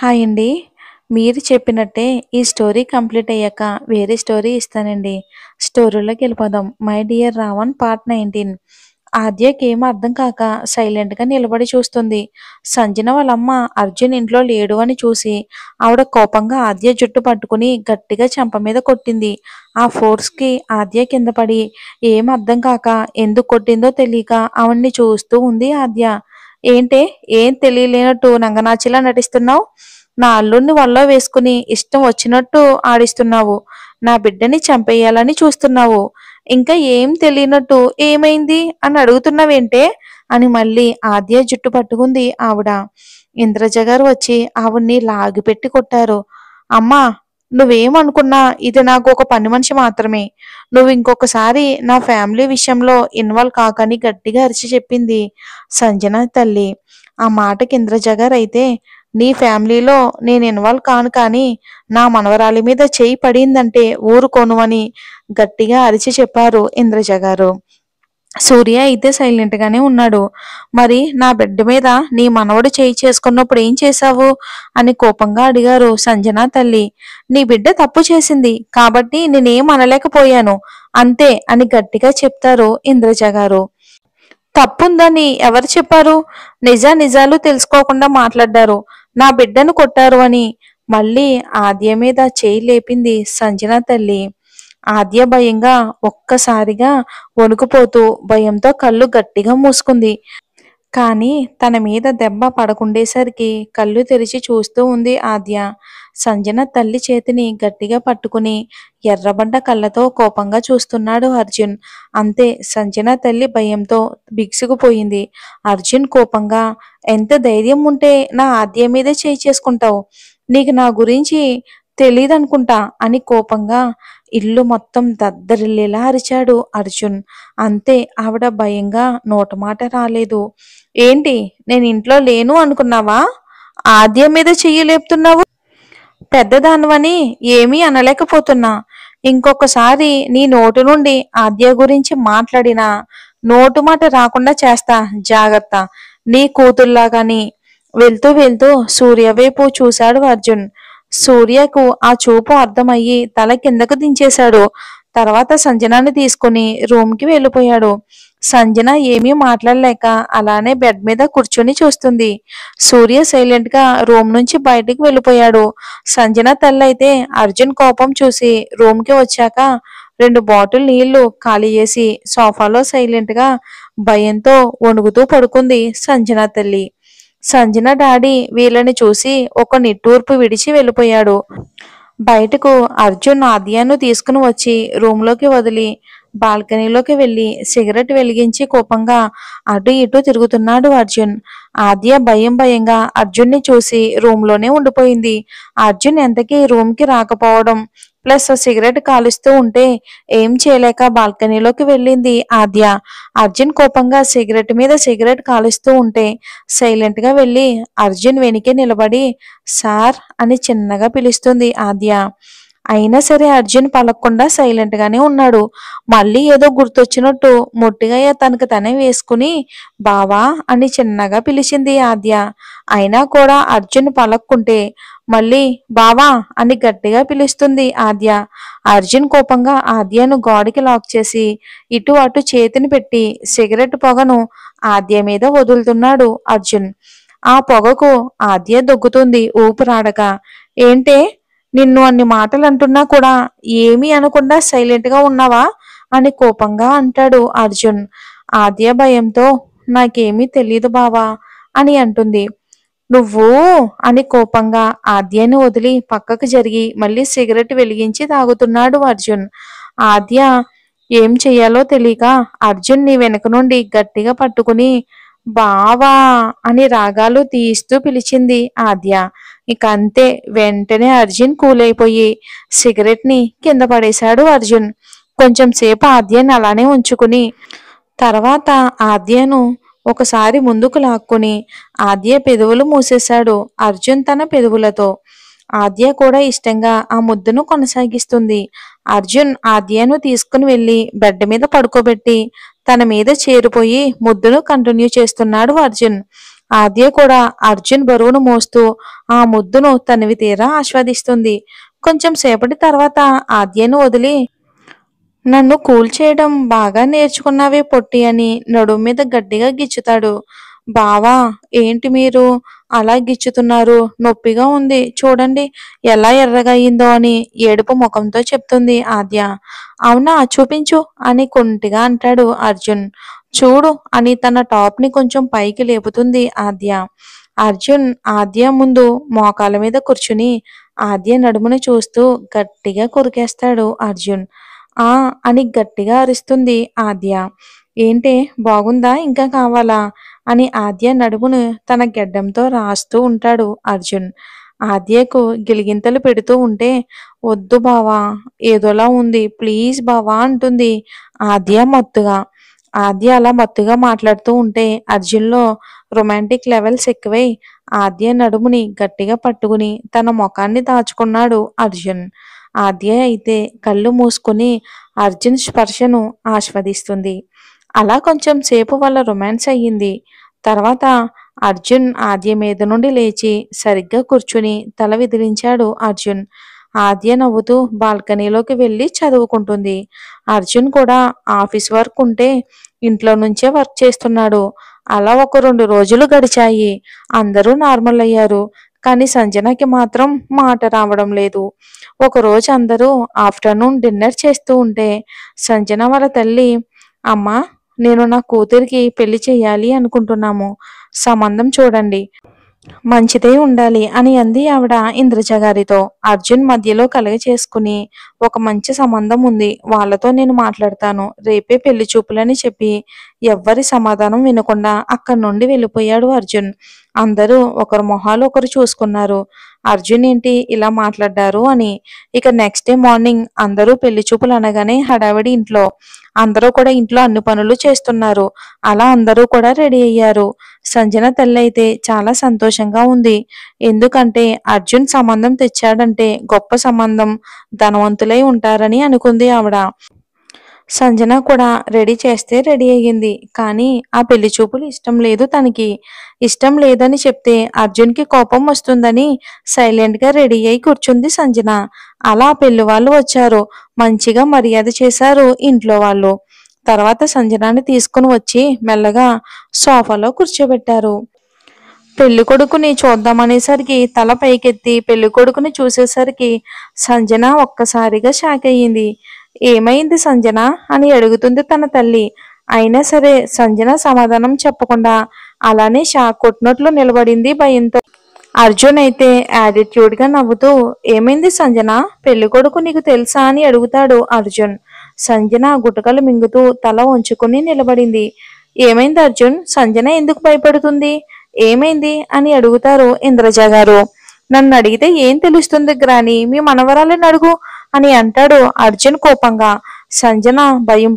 Hi అండి. మీరు చెప్పినట్టే ఈ స్టోరీ కంప్లీట్ అయ్యాక వేరే స్టోరీ ఇస్తానండి. స్టోరీలోకెళ్ళిపోదాం. 'My dear Ravan' part 19. ఆద్యకేం అర్థం కాక సైలెంట్‌గా నిలబడి చూస్తుంది. సంజన వాళ్ళమ్మ అర్జున్ ఇంట్లో లేడు అని చూసి ఆవిడ కోపంగా ఆద్య జుట్టు పట్టుకుని గట్టిగా చెంప మీద కొట్టింది. ఆ ఫోర్స్‌కి ఆద్య కింద పడి ఏం అర్థం కాక ఎందుకు కొట్టిందో తెలియక ఆవిడ్ని చూస్తూ ఉంది ఆద్య. ఏంటే ఏం తెలియలేనట్టు నంగనాచిలా నటిస్తున్నావు? నా అల్లుడిని వల్లో వేసుకుని ఇష్టం వచ్చినట్టు ఆడిస్తున్నావు. నా బిడ్డని చంపేయాలని చూస్తున్నావు. ఇంకా ఏం తెలియనట్టు ఏమైంది అని అడుగుతున్నావేంటే అని మళ్ళీ ఆద్య జుట్టు పట్టుకుంది ఆవిడ. ఇంద్రజ గారు వచ్చి ఆవిడ్ని లాగిపెట్టి కొట్టారు. అమ్మా, నువ్వేమనుకున్నా ఇది నాకు ఒక పని మనిషి మాత్రమే. నువ్వు ఇంకొకసారి నా ఫ్యామిలీ విషయంలో ఇన్వాల్వ్ కాకని గట్టిగా అరిచి చెప్పింది సంజన తల్లి. ఆ మాటకి ఇంద్రజ గారు అయితే, నీ ఫ్యామిలీలో నేను ఇన్వాల్వ్ కాను, కానీ నా మనవరాలి మీద చేయి పడిందంటే ఊరుకోను అని గట్టిగా అరిచి చెప్పారు ఇంద్రజ గారు. సూర్య అయితే సైలెంట్ గానే ఉన్నాడు. మరి నా బిడ్డ మీద నీ మనవడు చేయి చేసుకున్నప్పుడు ఏం చేశావు అని కోపంగా అడిగారు సంజన తల్లి. నీ బిడ్డ తప్పు చేసింది కాబట్టి నేనేం అనలేకపోయాను అంతే అని గట్టిగా చెప్తారు ఇంద్రజ గారు. తప్పుందని ఎవరు చెప్పారు? నిజాలు తెలుసుకోకుండా మాట్లాడ్డారు. నా బిడ్డను కొట్టారు అని మళ్ళీ ఆద్య మీద చేయి లేపింది సంజన తల్లి. ఆద్య భయంగా ఒక్కసారిగా వణుకుపోతూ భయంతో కళ్ళు గట్టిగా మూసుకుంది. కానీ తన మీద దెబ్బ పడకుండేసరికి కళ్ళు తెరిచి చూస్తూ ఉంది ఆద్య. సంజన తల్లి చేతిని గట్టిగా పట్టుకుని ఎర్రబడ్డ కళ్ళతో కోపంగా చూస్తున్నాడు అర్జున్. అంతే, సంజన తల్లి భయంతో బిగుసుకుపోయింది. అర్జున్ కోపంగా, ఎంత ధైర్యం ఉంటే నా ఆద్య మీదే చేయి చేసుకుంటావు? నీకు నా గురించి తెలీదనుకుంటా అని కోపంగా ఇల్లు మొత్తం దద్దరిల్లేలా అరిచాడు అర్జున్. అంతే, ఆవిడ భయంగా నోటమాట రాలేదు. ఏంటి, నేను ఇంట్లో లేను అనుకున్నావా? ఆద్య మీద చెయ్యి లేపుతున్నావు? పెద్దదానివని ఏమీ అనలేకపోతున్నా. ఇంకొకసారి నీ నోటి నుండి ఆద్య గురించి మాట్లాడినా నోటు మాట రాకుండా చేస్తా, జాగ్రత్త. నీ కూతుల్లాగాని. వెళ్తూ వెళ్తూ సూర్య వైపు చూశాడు అర్జున్. సూర్యకు ఆ చూపు అర్థమయ్యి తల కిందకు దించేశాడు. తర్వాత సంజనాన్ని తీసుకుని రూమ్కి వెళ్ళిపోయాడు. సంజన ఏమీ మాట్లాడలేక అలానే బెడ్ మీద కూర్చొని చూస్తుంది. సూర్య సైలెంట్ గా రూమ్ నుంచి బయటికి వెళ్ళిపోయాడు. సంజన తల్లైతే అర్జున్ కోపం చూసి రూమ్ కి వచ్చాక 2 బాటిల్ నీళ్లు ఖాళీ చేసి సోఫాలో సైలెంట్ గా భయంతో వణుకుతూ పడుకుంది సంజన తల్లి. సంజన డాడీ వీళ్ళని చూసి ఒక నిట్టూర్పు విడిచి వెళ్ళిపోయాడు. బయటకు అర్జున్ ఆద్యను తీసుకుని వచ్చి రూమ్లోకి వదిలి బాల్కనీలోకి వెళ్ళి సిగరెట్ వెలిగించి కోపంగా అటు ఇటు తిరుగుతున్నాడు అర్జున్. ఆద్య భయంగా అర్జున్ని చూసి రూమ్లోనే ఉండిపోయింది. అర్జున్ ఎంతకీ రూమ్కి రాకపోవడం ప్లస్ సిగరెట్ కాలుస్తూ ఉంటే ఏం చేయలేక బాల్కనీలోకి వెళ్ళింది ఆద్య. అర్జున్ కోపంగా సిగరెట్ మీద సిగరెట్ కాలుస్తూ ఉంటే సైలెంట్ గా వెళ్ళి అర్జున్ వెనుకే నిలబడి సార్ అని చిన్నగా పిలుస్తుంది ఆద్య. అయినా సరే అర్జున్ పలకకుండా సైలెంట్ గానే ఉన్నాడు. మళ్ళీ ఏదో గుర్తొచ్చినట్టు మొట్టిగా తనకు తనే వేసుకుని బావా అని చిన్నగా పిలిచింది ఆద్య. అయినా కూడా అర్జున్ పలక్కుంటే మళ్ళీ బావా అని గట్టిగా పిలుస్తుంది ఆద్య. అర్జున్ కోపంగా ఆద్యను గోడకి లాక్ చేసి ఇటు అటు చేతిని పెట్టి సిగరెట్ పొగను ఆద్య మీద వదులుతున్నాడు అర్జున్. ఆ పొగకు ఆద్య దగ్గుతుంది ఊపిరాడక. ఏంటే, నిన్ను అన్ని మాటలు అంటున్నా కూడా ఏమీ అనకుండా సైలెంట్ గా ఉన్నావా అని కోపంగా అంటాడు అర్జున్. ఆద్య భయంతో నాకేమీ తెలీదు బావా అని అంటుంది. నువ్వు అని కోపంగా ఆద్యను వదిలి పక్కకు జరిగి మళ్ళీ సిగరెట్ వెలిగించి తాగుతున్నాడు అర్జున్. ఆద్య ఏం చెయ్యాలో తెలియక అర్జున్ ని వెనక నుండి గట్టిగా పట్టుకుని బావా అని రాగాలు తీస్తూ పిలిచింది ఆద్య. ఇక అంతే, వెంటనే అర్జున్ కూలైపోయి సిగరెట్ ని కింద పడేశాడు అర్జున్. కొంచెం సేపు ఆద్యను అలానే ఉంచుకుని తర్వాత ఆద్యను ఒకసారి ముందుకు లాక్కుని ఆద్య పెదవులు మూసేశాడు అర్జున్ తన పెదవులతో. ఆద్య కూడా ఇష్టంగా ఆ ముద్దును కొనసాగిస్తుంది. అర్జున్ ఆద్యను తీసుకుని వెళ్ళి బెడ్ మీద పడుకోబెట్టి తన మీద చేరిపోయి ముద్దును కంటిన్యూ చేస్తున్నాడు అర్జున్. ఆద్య కూడా అర్జున్ బరువును మోస్తూ ఆ ముద్దును తనివి తీరా ఆస్వాదిస్తుంది. కొంచెం సేపటి తర్వాత ఆద్యను వదిలి, నన్ను కూల్ చేయడం బాగా నేర్చుకున్నావే పొట్టి అని నడుము మీద గట్టిగా గిచ్చుతాడు. బావా, ఏంటి మీరు అలా గిచ్చుతున్నారు? నొప్పిగా ఉంది చూడండి ఎలా ఎర్రగా అయిందో అని ఏడుపు ముఖంతో చెప్తుంది ఆద్య. అవునా, చూపించు అని కుంటిగా అంటాడు అర్జున్. చూడు అని తన టాప్ ని కొంచెం పైకి లేపుతుంది ఆద్య. అర్జున్ ఆద్య ముందు మోకాల మీద కూర్చుని ఆద్య నడుమును చూస్తూ గట్టిగా కొరికేస్తాడు అర్జున్. ఆ అని గట్టిగా అరుస్తుంది ఆద్య. ఏంటే, బాగుందా, ఇంకా కావాలా అని ఆద్య నడుమును తన గెడ్డంతో రాస్తూ ఉంటాడు అర్జున్. ఆద్యకు గిలిగింతలు పెడుతూ ఉంటే, వద్దు బావా, ఏదోలా ఉంది, ప్లీజ్ బావా అంటుంది ఆద్య మత్తుగా. ఆద్య అలా మత్తుగా మాట్లాడుతూ ఉంటే అర్జున్లో రొమాంటిక్ లెవెల్స్ ఎక్కువై ఆద్య నడుముని గట్టిగా పట్టుకుని తన ముఖాన్ని దాచుకున్నాడు అర్జున్. ఆద్య అయితే కళ్ళు మూసుకుని అర్జున్ స్పర్శను ఆస్వాదిస్తుంది. అలా కొంచెం సేపు వాళ్ళ రొమాన్స్ అయ్యింది. తర్వాత అర్జున్ ఆద్య మీద నుండి లేచి సరిగ్గా కూర్చుని తల విదిలించాడు అర్జున్. ఆద్య నవ్వుతూ బాల్కనీలోకి వెళ్ళి చదువుకుంటుంది. అర్జున్ కూడా ఆఫీస్ వర్క్ ఉంటే ఇంట్లో నుంచే వర్క్ చేస్తున్నాడు. అలా ఒక 2 రోజులు గడిచాయి. అందరూ నార్మల్ అయ్యారు. కానీ సంజనకి మాత్రం మాట రావడం లేదు. ఒకరోజు అందరూ ఆఫ్టర్నూన్ డిన్నర్ చేస్తూ ఉంటే సంజన వాళ్ళ తల్లి, అమ్మా, నేను నా కూతురికి పెళ్లి చెయ్యాలి అనుకుంటున్నాము. సంబంధం చూడండి, మంచిదే ఉండాలి అని అంది ఆవిడ ఇంద్రజ గారితో. అర్జున్ మధ్యలో కలగ చేసుకుని, ఒక మంచి సంబంధం ఉంది, వాళ్ళతో నేను మాట్లాడతాను, రేపే పెళ్లి చూపులని చెప్పి ఎవ్వరి సమాధానం వినకుండా అక్కడి నుండి వెళ్ళిపోయాడు అర్జున్. అందరూ ఒకరు మొహాలు ఒకరు చూసుకున్నారు. అర్జున్ ఏంటి ఇలా మాట్లాడారు అని. ఇక నెక్స్ట్ డే మార్నింగ్ అందరూ పెళ్లి చూపులు అనగానే హడావిడి ఇంట్లో. అందరూ కూడా ఇంట్లో అన్ని పనులు చేస్తున్నారు. అలా అందరూ కూడా రెడీ అయ్యారు. సంజన తల్లి అయితే చాలా సంతోషంగా ఉంది. ఎందుకంటే అర్జున్ సంబంధం తెచ్చాడంటే గొప్ప సంబంధం, ధనవంతులై ఉంటారని అనుకుంది ఆవిడ. సంజన కూడా రెడీ చేస్తే రెడీ అయ్యింది. కానీ ఆ పెళ్లి చూపులు ఇష్టం లేదు తనకి. ఇష్టం లేదని చెప్తే అర్జున్కి కోపం వస్తుందని సైలెంట్గా రెడీ అయి కూర్చుంది సంజన. అలా పెళ్లి వాళ్ళు వచ్చారు. మంచిగా మర్యాద చేశారు ఇంట్లో వాళ్ళు. తర్వాత సంజనాని తీసుకుని వచ్చి మెల్లగా సోఫాలో కూర్చోబెట్టారు. పెళ్లి కొడుకుని చూద్దామనేసరికి తల పైకెత్తి పెళ్లి కొడుకుని చూసేసరికి సంజన ఒక్కసారిగా షాక్ అయ్యింది. ఏమైంది సంజన అని అడుగుతుంది తన తల్లి. అయినా సరే సంజన సమాధానం చెప్పకుండా అలానే షాక్ కొట్టినట్లు నిలబడింది భయంతో. అర్జున్ అయితే యాటిట్యూడ్ గా నవ్వుతూ, ఏమైంది సంజన, పెళ్లి కొడుకు నీకు తెలుసా అని అడుగుతాడు అర్జున్. సంజన గుటకలు మింగుతూ తల ఉంచుకుని నిలబడింది. ఏమైంది అర్జున్, సంజన ఎందుకు భయపడుతుంది, ఏమైంది అని అడుగుతారు ఇంద్రజ గారు. నన్ను అడిగితే ఏం తెలుస్తుంది గ్రాని, మీ మనవరాలని అడుగు అని అంటాడు అర్జున్ కోపంగా. సంజన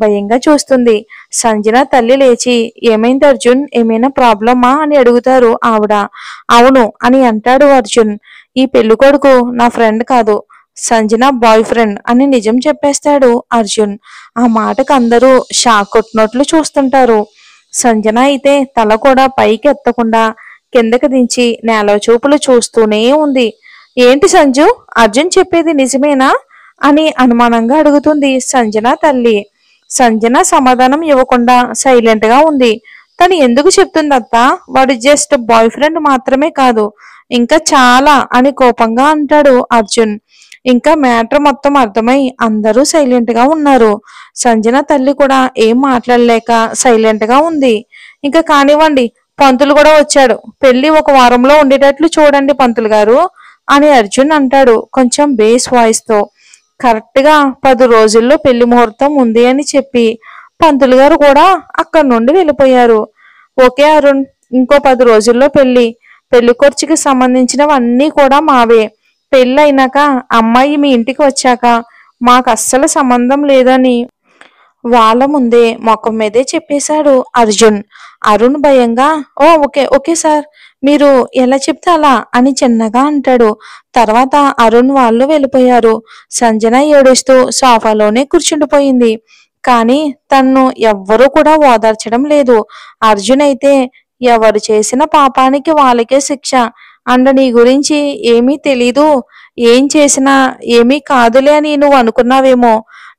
భయంగా చూస్తుంది. సంజన తల్లి లేచి, ఏమైంది అర్జున్, ఏమైనా ప్రాబ్లమా అని అడుగుతారు ఆవిడ. అవును అని అంటాడు అర్జున్. ఈ పెళ్లి కొడుకు నా ఫ్రెండ్ కాదు, సంజన బాయ్ ఫ్రెండ్ అని నిజం చెప్పేస్తాడు అర్జున్. ఆ మాటకు అందరూ షాక్ కొట్టినట్లు చూస్తుంటారు. సంజన అయితే తల కూడా పైకి ఎత్తకుండా కిందకి దించి నేల చూపులు చూస్తూనే ఉంది. ఏంటి సంజు, అర్జున్ చెప్పేది నిజమేనా అని అనుమానంగా అడుగుతుంది సంజన తల్లి. సంజన సమాధానం ఇవ్వకుండా సైలెంట్ గా ఉంది. తను ఎందుకు చెప్తుంది అత్త, వాడు జస్ట్ బాయ్ ఫ్రెండ్ మాత్రమే కాదు, ఇంకా చాలా అని కోపంగా అంటాడు అర్జున్. ఇంకా మ్యాటర్ మొత్తం అర్థమై అందరూ సైలెంట్ గా ఉన్నారు. సంజన తల్లి కూడా ఏం మాట్లాడలేక సైలెంట్ గా ఉంది. ఇంకా కానివ్వండి, పంతులు కూడా వచ్చాడు, పెళ్లి 1 వారంలో ఉండేటట్లు చూడండి పంతులు గారు అని అర్జున్ అంటాడు కొంచెం బేస్ వాయిస్ తో. కరెక్ట్ గా 10 రోజుల్లో పెళ్లి ముహూర్తం ఉంది అని చెప్పి పంతులు గారు కూడా అక్కడి నుండి వెళ్ళిపోయారు. ఓకే అరుణ్, ఇంకో 10 రోజుల్లో పెళ్లి ఖర్చుకి సంబంధించినవన్నీ కూడా మావే. పెళ్ళి అయినాక అమ్మాయి మీ ఇంటికి వచ్చాక మాకు అస్సలు సంబంధం లేదని వాళ్ళ ముందే ముఖం మీదే చెప్పేశాడు అర్జున్. అరుణ్ భయంగా, ఓ ఓకే ఓకే సార్, మీరు ఎలా చెప్తే అలా అని చిన్నగా అంటాడు. తర్వాత అరుణ్ వాళ్ళు వెళ్ళిపోయారు. సంజన ఏడుస్తూ సోఫాలోనే కూర్చుండిపోయింది. కానీ తన్ను ఎవ్వరూ కూడా ఓదార్చడం లేదు. అర్జున్ అయితే, ఎవరు చేసిన పాపానికి వాళ్ళకే శిక్ష. అండ్ నీ గురించి ఏమీ తెలీదు, ఏం చేసినా ఏమీ కాదులే అని నువ్వు అనుకున్నావేమో.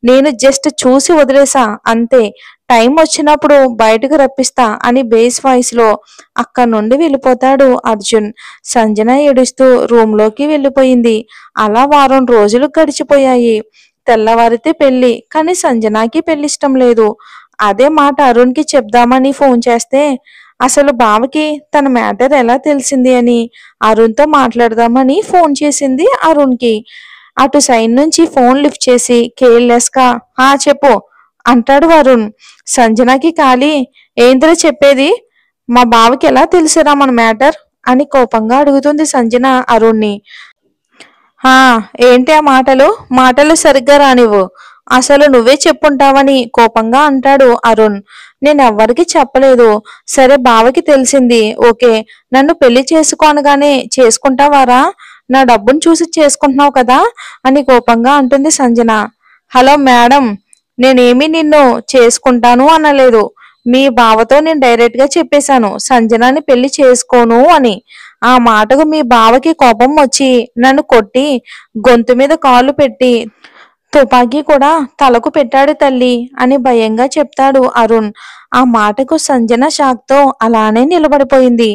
నేను జస్ట్ చూసి వదిలేసా అంతే. టైం వచ్చినప్పుడు బయటకు రప్పిస్తా అని బేస్ వాయిస్ లో అక్కడి నుండి వెళ్ళిపోతాడు అర్జున్. సంజన ఏడుస్తూ రూంలోకి వెళ్ళిపోయింది. అలా వారం రోజులు గడిచిపోయాయి. తెల్లవారితే పెళ్లి, కానీ సంజనాకి పెళ్లి ఇష్టం లేదు. అదే మాట అరుణ్కి చెప్దామని ఫోన్ చేస్తే అసలు బావకి తన మ్యాటర్ ఎలా తెలిసింది అని అరుణ్తో మాట్లాడదామని ఫోన్ చేసింది అరుణ్కి. అటు సైడ్ నుంచి ఫోన్ లిఫ్ట్ చేసి కేర్లెస్ గా చెప్పు అంటాడు అరుణ్. సంజనకి ఖాళీ. ఏంద్ర చెప్పేది? మా బావకి ఎలా తెలుసురా మన మ్యాటర్ అని కోపంగా అడుగుతుంది సంజన అరుణ్ని. ఆ ఏంటి ఆ మాటలు? మాటలు సరిగ్గా రానివ్వు. అసలు నువ్వే చెప్పుంటావని కోపంగా అంటాడు అరుణ్. నేనెవ్వరికి చెప్పలేదు. సరే బావకి తెలిసింది, ఓకే. నన్ను పెళ్లి చేసుకోనగానే చేసుకుంటావారా? నా డబ్బును చూసి చేసుకుంటున్నావు కదా అని కోపంగా అంటుంది సంజన. హలో మేడం, నేనేమి నిన్ను చేసుకుంటాను అనలేదు. మీ బావతో నేను డైరెక్ట్ గా చెప్పేశాను సంజనాని పెళ్లి చేసుకోను అని. ఆ మాటకు మీ బావకి కోపం వచ్చి నన్ను కొట్టి గొంతు మీద కాలు పెట్టి తుపాకీ కూడా తలకు పెట్టాడు తల్లి అని భయంగా చెప్తాడు అరుణ్. ఆ మాటకు సంజన షాక్ తో అలానే నిలబడిపోయింది.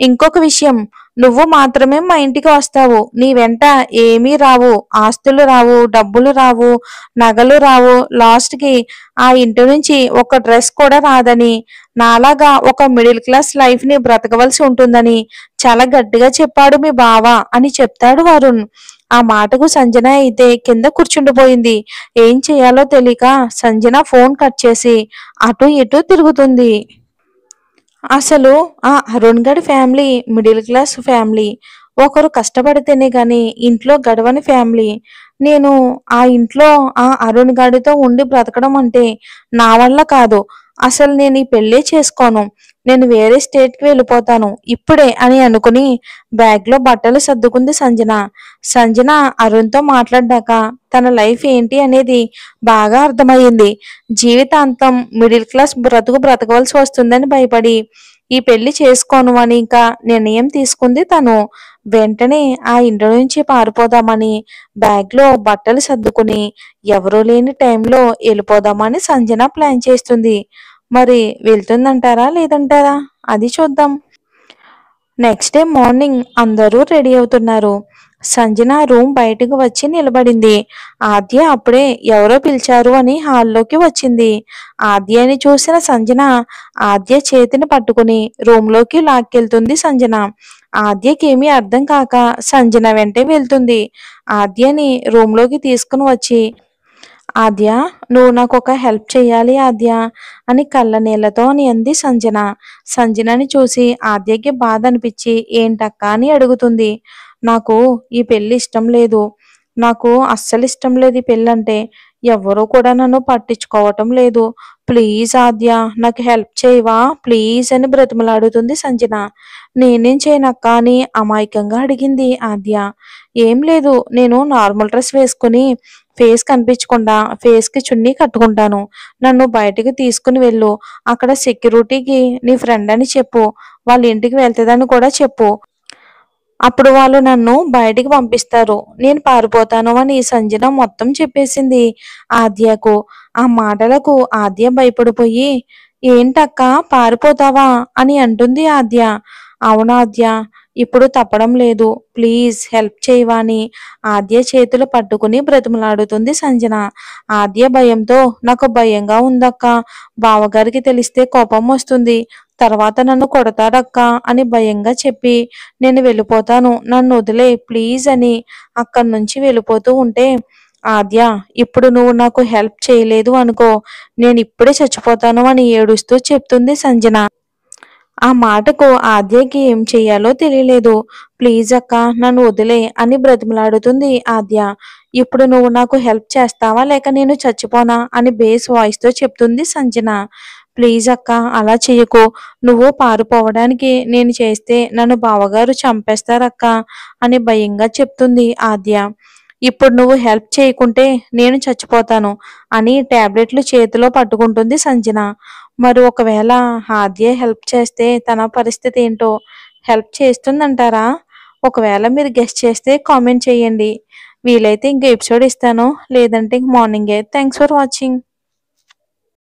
ఇంకొక విషయం, నువ్వు మాత్రమే మా ఇంటికి వస్తావు. నీ వెంట ఏమీ రావు. ఆస్తులు రావు, డబ్బులు రావు, నగలు రావు. లాస్ట్ కి ఆ ఇంటి నుంచి ఒక డ్రెస్ కూడా రాదని, నాలాగా ఒక మిడిల్ క్లాస్ లైఫ్ ని బ్రతకవలసి ఉంటుందని చాలా గట్టిగా చెప్పాడు మీ బావ అని చెప్తాడు అరుణ్. ఆ మాటకు సంజన అయితే కింద కూర్చుండిపోయింది. ఏం చేయాలో తెలియక సంజన ఫోన్ కట్ చేసి అటు ఇటు తిరుగుతుంది. అసలు ఆ అరుణ్ గడి ఫ్యామిలీ మిడిల్ క్లాస్ ఫ్యామిలీ. ఒకరు కష్టపడితేనే గాని ఇంట్లో గడవని ఫ్యామిలీ. నేను ఆ ఇంట్లో ఆ అరుణ్ గడితో ఉండి బ్రతకడం అంటే నా వల్ల కాదు. అసలు నేను ఈ పెళ్ళే చేసుకోను. నేను వేరే స్టేట్కి వెళ్ళిపోతాను ఇప్పుడే అని అనుకుని బ్యాగ్ లో బట్టలు సర్దుకుంది సంజన. సంజన అరుణ్తో మాట్లాడ్డాక తన లైఫ్ ఏంటి అనేది బాగా అర్థమయ్యింది. జీవితాంతం మిడిల్ క్లాస్ బ్రతుకు బ్రతకవలసి వస్తుందని భయపడి ఈ పెళ్లి చేసుకోను అని ఇంకా నిర్ణయం తీసుకుంది తను. వెంటనే ఆ ఇంటి నుంచి పారిపోదామని బ్యాగ్ లో బట్టలు సర్దుకుని ఎవరూ లేని టైంలో వెళ్ళిపోదామని సంజన ప్లాన్ చేస్తుంది. మరి వెళ్తుందంటారా లేదంటారా? అది చూద్దాం. నెక్స్ట్ డే మార్నింగ్ అందరూ రెడీ అవుతున్నారు. సంజన రూమ్ బయటకు వచ్చి నిలబడింది. ఆద్య అప్పుడే ఎవరో పిలిచారు అని హాల్లోకి వచ్చింది. ఆద్యని చూసిన సంజన ఆద్య చేతిని పట్టుకుని రూమ్లోకి లాక్కెళ్తుంది సంజన. ఆద్యకేమీ అర్థం కాక సంజన వెంటే వెళ్తుంది. ఆద్యని రూమ్లోకి తీసుకుని వచ్చి, ఆద్య, నువ్వు నాకు ఒక హెల్ప్ చెయ్యాలి ఆద్య అని కళ్ళ నీళ్లతో అని అంది సంజన. సంజనని చూసి ఆద్యకి బాధ అనిపించి ఏంటక్క అని అడుగుతుంది. నాకు ఈ పెళ్లి ఇష్టం లేదు. నాకు అస్సలు ఇష్టం లేదు ఈ పెళ్ళంటే. ఎవరూ కూడా నన్ను పట్టించుకోవటం లేదు. ప్లీజ్ ఆద్య, నాకు హెల్ప్ చేయవా ప్లీజ్ అని బ్రతిమలాడుతుంది సంజన. నేనేం చేయనక్క అని అమాయకంగా అడిగింది ఆద్య. ఏం లేదు, నేను నార్మల్ డ్రెస్ వేసుకుని ఫేస్ కనిపించకుండా ఫేస్ కి చున్నీ కట్టుకుంటాను. నన్ను బయటికి తీసుకుని వెళ్ళు. అక్కడ సెక్యూరిటీకి నీ ఫ్రెండ్ అని చెప్పు. వాళ్ళ ఇంటికి వెళ్తుందని కూడా చెప్పు. అప్పుడు వాళ్ళు నన్ను బయటికి పంపిస్తారు. నేను పారిపోతాను అని సంజన మొత్తం చెప్పేసింది ఆద్యకు. ఆ మాటలకు ఆద్య భయపడిపోయి, ఏంటక్క పారిపోతావా అని అంటుంది ఆద్య. అవునా ఆద్య, ఇప్పుడు తప్పడం లేదు. ప్లీజ్ హెల్ప్ చేయవా అని ఆద్య చేతులు పట్టుకుని బ్రతిమలాడుతుంది సంజన. ఆద్య భయంతో, నాకు భయంగా ఉందక్క. బావగారికి తెలిస్తే కోపం వస్తుంది. తర్వాత నన్ను కొడతాడక్క అని భయంగా చెప్పి నేను వెళ్ళిపోతాను, నన్ను వదిలే ప్లీజ్ అని అక్కడి నుంచి వెళ్ళిపోతూ ఉంటే, ఆద్య, ఇప్పుడు నువ్వు నాకు హెల్ప్ చేయలేదు అనుకో, నేను ఇప్పుడే చచ్చిపోతాను అని ఏడుస్తూ చెప్తుంది సంజన. ఆ మాటకు ఆద్యకి ఏం చెయ్యాలో తెలియలేదు. ప్లీజ్ అక్క, నన్ను వదిలే అని బ్రతిమలాడుతుంది ఆద్య. ఇప్పుడు నువ్వు నాకు హెల్ప్ చేస్తావా లేక నేను చచ్చిపోనా అని బేస్ వాయిస్ తో చెప్తుంది సంజన. ప్లీజ్ అక్క, అలా చెయ్యకు. నువ్వు పారిపోవడానికి నేను చేస్తే నన్ను బావగారు చంపేస్తారక్క అని భయంగా చెప్తుంది ఆద్య. ఇప్పుడు నువ్వు హెల్ప్ చేయకుంటే నేను చచ్చిపోతాను అని టాబ్లెట్లు చేతిలో పట్టుకుంటుంది సంజన. మరి ఒకవేళ ఆద్య హెల్ప్ చేస్తే తన పరిస్థితి ఏంటో? హెల్ప్ చేస్తుందంటారా? ఒకవేళ మీరు గెస్ట్ చేస్తే కామెంట్ చేయండి. వీలైతే ఇంకో ఎపిసోడ్ ఇస్తాను, లేదంటే ఇంక మార్నింగే. Thanks for watching.